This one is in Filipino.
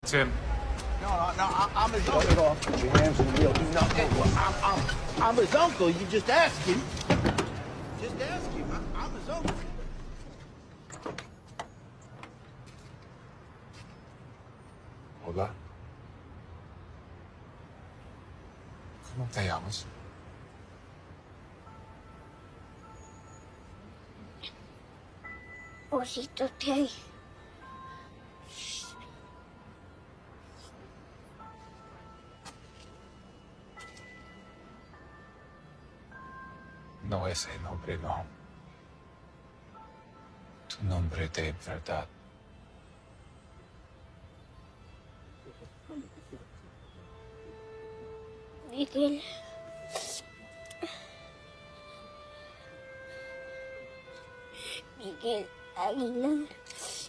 Tim. No, I'm his uncle. Put your hands on the wheel. No, I'm his uncle. You just ask him. Just ask him. I'm his uncle. Hola. ¿Cómo te llamas? Osito Tay. No, ese nombre no. Tu nombre de verdad. Miguel. Miguel Aguilar.